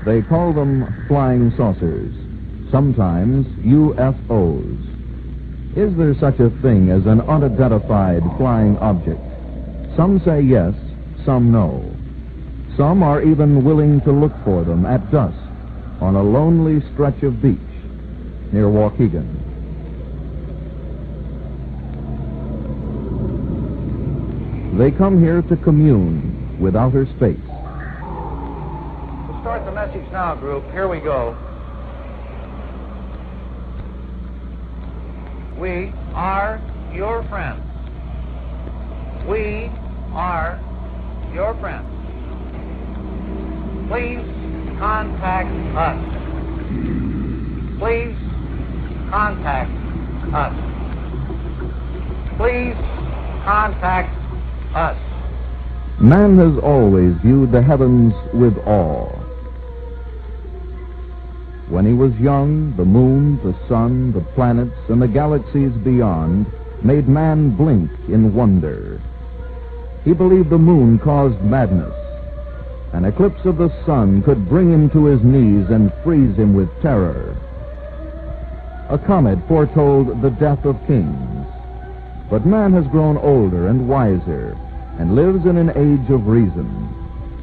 They call them flying saucers, sometimes UFOs. Is there such a thing as an unidentified flying object? Some say yes, some no. Some are even willing to look for them at dusk on a lonely stretch of beach near Waukegan. They come here to commune with outer space. We'll start the message now, group. Here we go. We are your friends. We are your friends. Please contact us. Please contact us. Please contact us. Man has always viewed the heavens with awe. When he was young, the moon, the sun, the planets, and the galaxies beyond made man blink in wonder. He believed the moon caused madness. An eclipse of the sun could bring him to his knees and freeze him with terror. A comet foretold the death of kings. But man has grown older and wiser and lives in an age of reason.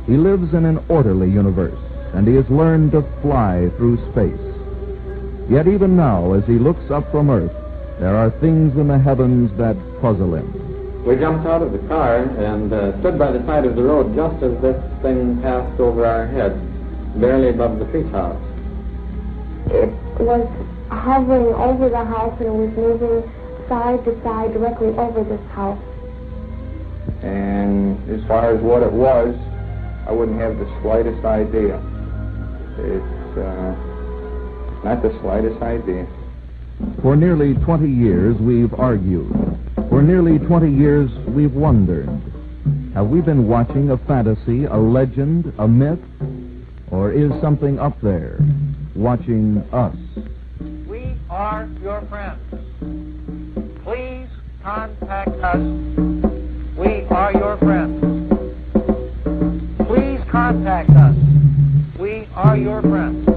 He lives in an orderly universe, and he has learned to fly through space. Yet even now, as he looks up from Earth, there are things in the heavens that puzzle him. We jumped out of the car and stood by the side of the road just as this thing passed over our heads, barely above the treetops. It was hovering over the house, and it was moving side to side directly over this house. And as far as what it was, I wouldn't have the slightest idea. It's not the slightest idea. For nearly 20 years, we've argued. For nearly 20 years, we've wondered. Have we been watching a fantasy, a legend, a myth? Or is something up there watching us? We are your friends. Please contact us. We are your friends. Please contact us. We are your friends.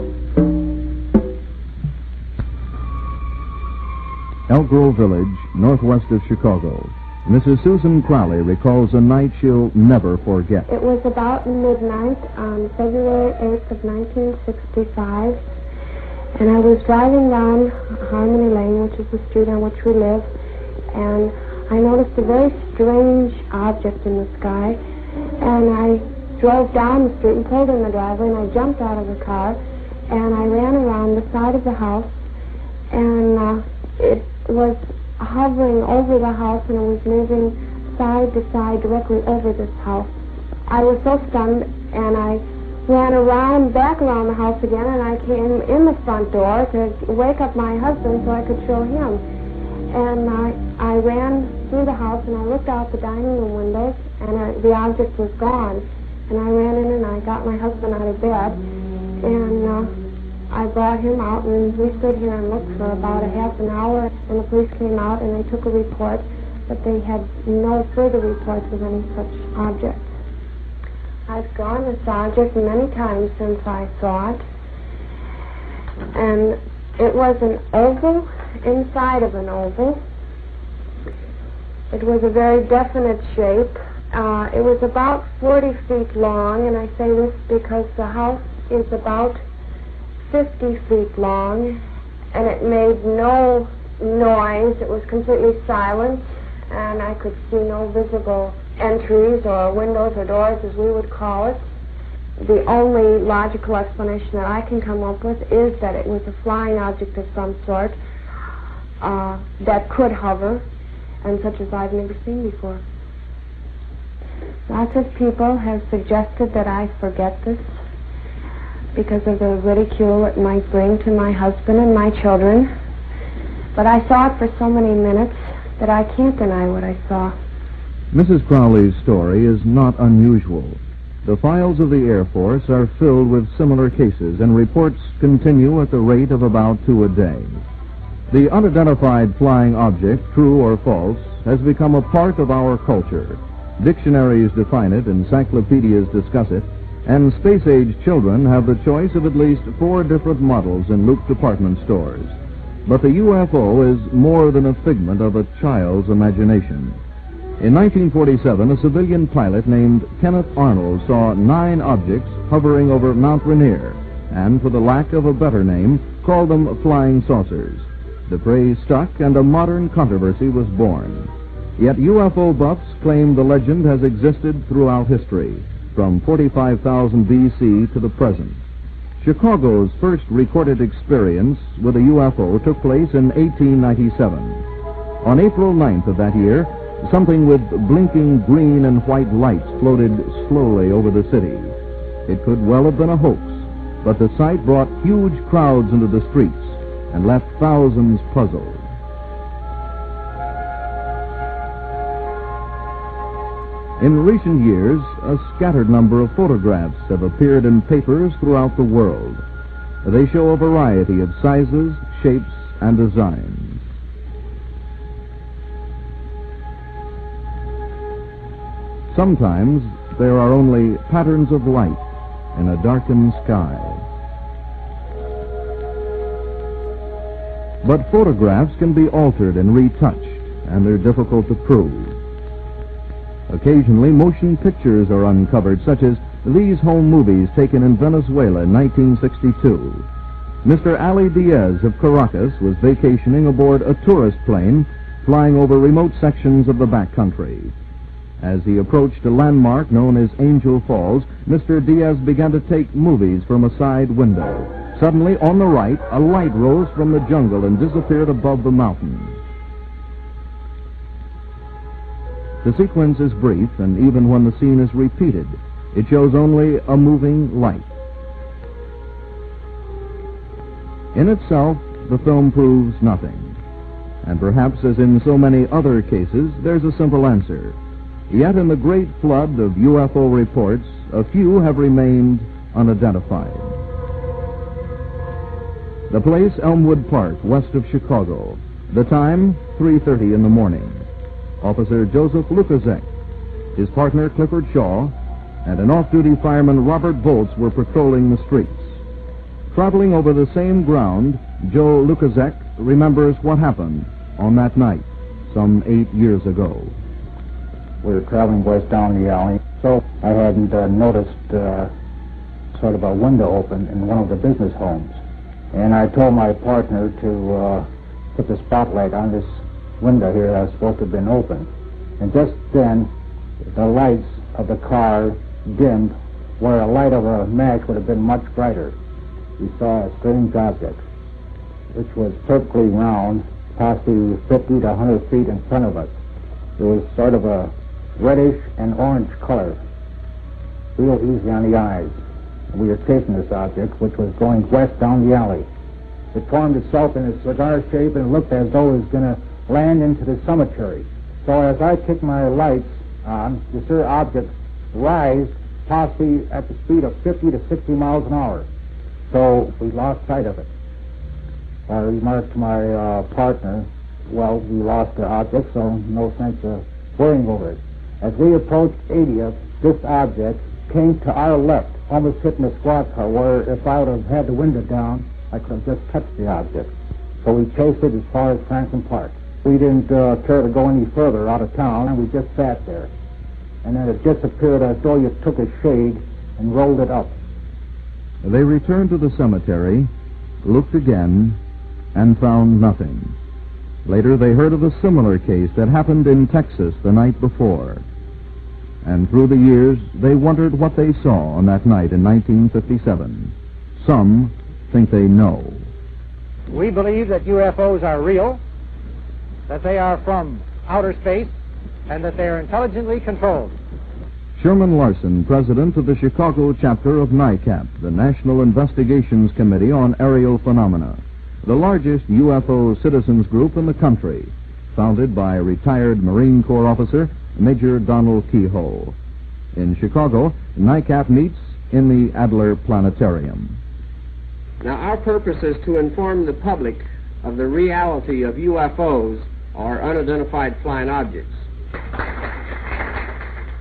Elk Grove Village, northwest of Chicago. Mrs. Susan Crowley recalls a night she'll never forget. It was about midnight on February 8th of 1965, and I was driving down Harmony Lane, which is the street on which we live, and I noticed a very strange object in the sky, and I drove down the street and pulled in the driveway, and I jumped out of the car, and I ran around the side of the house, and it was hovering over the house, and it was moving side to side directly over this house. I was so stunned, and I ran back around the house again, and I came in the front door to wake up my husband so I could show him. And I ran through the house, and I looked out the dining room windows, and the object was gone. And I ran in, and I got my husband out of bed, and I brought him out, and we stood here and looked for about a half an hour, and the police came out, and they took a report, but they had no further reports of any such object. I've drawn this object many times since I saw it, and it was an oval inside of an oval. It was a very definite shape. It was about 40 feet long, and I say this because the house is about 50 feet long, and it made no noise. It was completely silent, and I could see no visible entries or windows or doors, as we would call it. The only logical explanation that I can come up with is that it was a flying object of some sort that could hover, and such as I've never seen before. Lots of people have suggested that I forget this because of the ridicule it might bring to my husband and my children. But I saw it for so many minutes that I can't deny what I saw. Mrs. Crowley's story is not unusual. The files of the Air Force are filled with similar cases, and reports continue at the rate of about 2 a day. The unidentified flying object, true or false, has become a part of our culture. Dictionaries define it, encyclopedias discuss it, And space-age children have the choice of at least 4 different models in Luke department stores. But the UFO is more than a figment of a child's imagination. In 1947, a civilian pilot named Kenneth Arnold saw 9 objects hovering over Mount Rainier, and for the lack of a better name, called them flying saucers. The phrase stuck, and a modern controversy was born. Yet UFO buffs claim the legend has existed throughout history, from 45,000 BC to the present. Chicago's first recorded experience with a UFO took place in 1897. On April 9th of that year, something with blinking green and white lights floated slowly over the city. It could well have been a hoax, but the sight brought huge crowds into the streets and left thousands puzzled. In recent years, a scattered number of photographs have appeared in papers throughout the world. They show a variety of sizes, shapes, and designs. Sometimes there are only patterns of light in a darkened sky. But photographs can be altered and retouched, and they're difficult to prove. Occasionally, motion pictures are uncovered, such as these home movies taken in Venezuela in 1962. Mr. Ali Diaz of Caracas was vacationing aboard a tourist plane flying over remote sections of the backcountry. As he approached a landmark known as Angel Falls, Mr. Diaz began to take movies from a side window. Suddenly, on the right, a light rose from the jungle and disappeared above the mountain. The sequence is brief, and even when the scene is repeated, it shows only a moving light. In itself, the film proves nothing. And perhaps, as in so many other cases, there's a simple answer. Yet in the great flood of UFO reports, a few have remained unidentified. The place, Elmwood Park, west of Chicago. The time, 3:30 in the morning. Officer Joseph Lukaszek, his partner Clifford Shaw, and an off-duty fireman Robert Volz were patrolling the streets. Traveling over the same ground, Joe Lukaszek remembers what happened on that night, some 8 years ago. We were traveling west down the alley, so I hadn't noticed sort of a window open in one of the business homes. And I told my partner to put the spotlight on this window here that was supposed to have been open. And just then, the lights of the car dimmed where a light of a match would have been much brighter. We saw a strange object, which was perfectly round, possibly 50 to 100 feet in front of us. It was sort of a reddish and orange color, real easy on the eyes. We were chasing this object, which was going west down the alley. It formed itself in a cigar shape and looked as though it was going to land into the cemetery. So as I kicked my lights on, this here object rised possibly at the speed of 50 to 60 miles an hour. So we lost sight of it. I remarked to my partner, well, we lost the object, so no sense of worrying over it. As we approached 80th, this object came to our left, almost hitting the squad car, where if I would have had the window down, I could have just touched the object. So we chased it as far as Franklin Park. We didn't care to go any further out of town, and we just sat there. And then it disappeared as though you took a shade and rolled it up. They returned to the cemetery, looked again, and found nothing. Later, they heard of a similar case that happened in Texas the night before. And through the years, they wondered what they saw on that night in 1957. Some think they know. We believe that UFOs are real, that they are from outer space, and that they are intelligently controlled. Sherman Larson, president of the Chicago chapter of NICAP, the National Investigations Committee on Aerial Phenomena, the largest UFO citizens group in the country, founded by retired Marine Corps officer Major Donald Kehoe. In Chicago, NICAP meets in the Adler Planetarium. Now, our purpose is to inform the public of the reality of UFOs, or unidentified flying objects.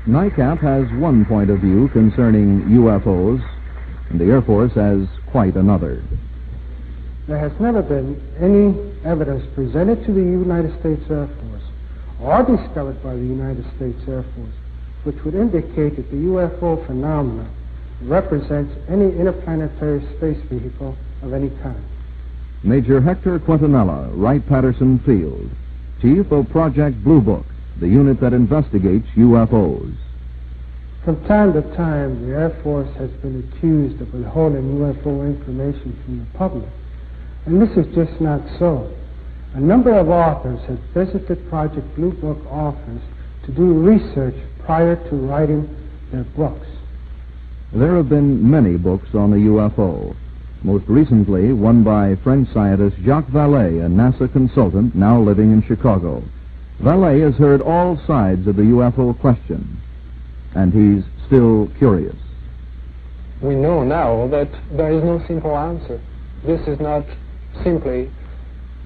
NICAP has one point of view concerning UFOs, and the Air Force has quite another. There has never been any evidence presented to the United States Air Force or discovered by the United States Air Force which would indicate that the UFO phenomena represents any interplanetary space vehicle of any kind. Major Hector Quintanilla, Wright-Patterson Field, Chief of Project Blue Book, the unit that investigates UFOs. From time to time, the Air Force has been accused of withholding UFO information from the public, and this is just not so. A number of authors have visited Project Blue Book office to do research prior to writing their books. There have been many books on the UFO. Most recently, one by French scientist Jacques Vallée, a NASA consultant now living in Chicago. Vallée has heard all sides of the UFO question, and he's still curious. We know now that there is no simple answer. This is not simply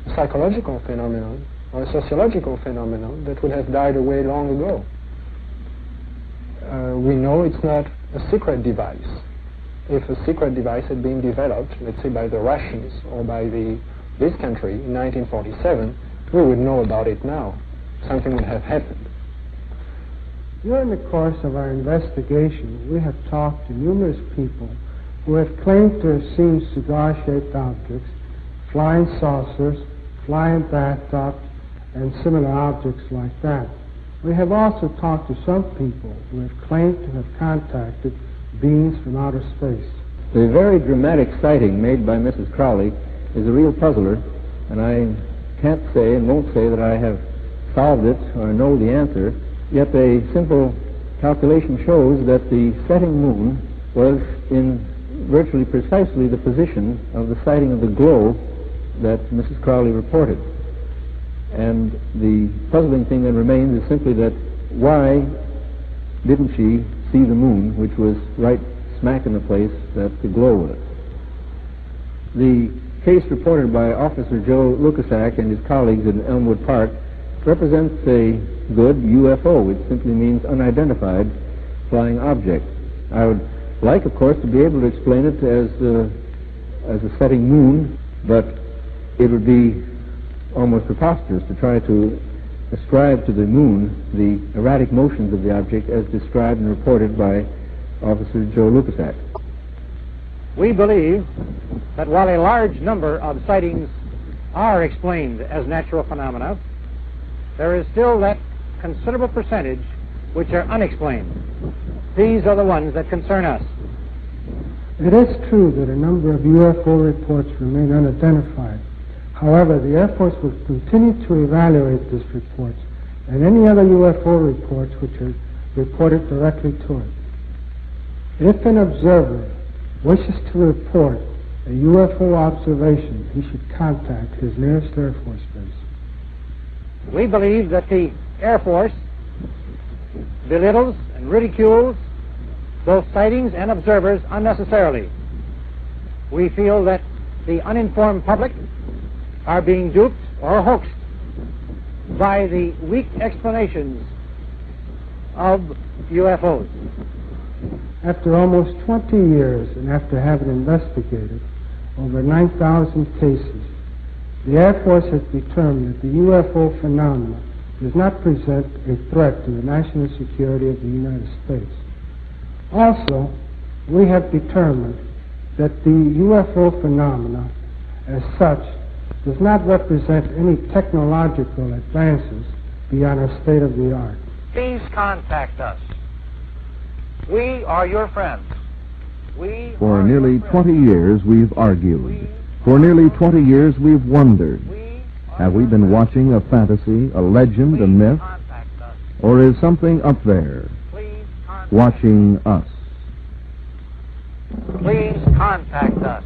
a psychological phenomenon or a sociological phenomenon that would have died away long ago. We know it's not a secret device. If a secret device had been developed, let's say by the Russians or by this country in 1947, we would know about it now. Something would have happened. During the course of our investigation, we have talked to numerous people who have claimed to have seen cigar-shaped objects, flying saucers, flying bathtubs, and similar objects like that. We have also talked to some people who have claimed to have contacted beings from outer space. The very dramatic sighting made by Mrs. Crowley is a real puzzler, and I can't say and won't say that I have solved it or know the answer, yet a simple calculation shows that the setting moon was in virtually precisely the position of the sighting of the glow that Mrs. Crowley reported. And the puzzling thing that remains is simply that why didn't she see the moon, which was right smack in the place that the glow was? The case reported by Officer Joe Lukasak and his colleagues in Elmwood Park represents a good UFO. It simply means unidentified flying object. I would like, of course, to be able to explain it as a setting moon, but it would be almost preposterous to try to ascribe to the moon the erratic motions of the object as described and reported by Officer Joe Lukasak. We believe that while a large number of sightings are explained as natural phenomena, there is still that considerable percentage which are unexplained. These are the ones that concern us. It is true that a number of UFO reports remain unidentified. However, the Air Force will continue to evaluate these reports and any other UFO reports which are reported directly to it. If an observer wishes to report a UFO observation, he should contact his nearest Air Force base. We believe that the Air Force belittles and ridicules both sightings and observers unnecessarily. We feel that the uninformed public are being duped or hoaxed by the weak explanations of UFOs. After almost 20 years and after having investigated over 9,000 cases, the Air Force has determined that the UFO phenomena does not present a threat to the national security of the United States. Also, we have determined that the UFO phenomena as such does not represent any technological advances beyond our state of the art. Please contact us. We are your friends. For nearly 20 years we've argued. For nearly 20 years we've wondered. Have we been watching a fantasy, a legend, a myth? Or is something up there watching us? Please contact us.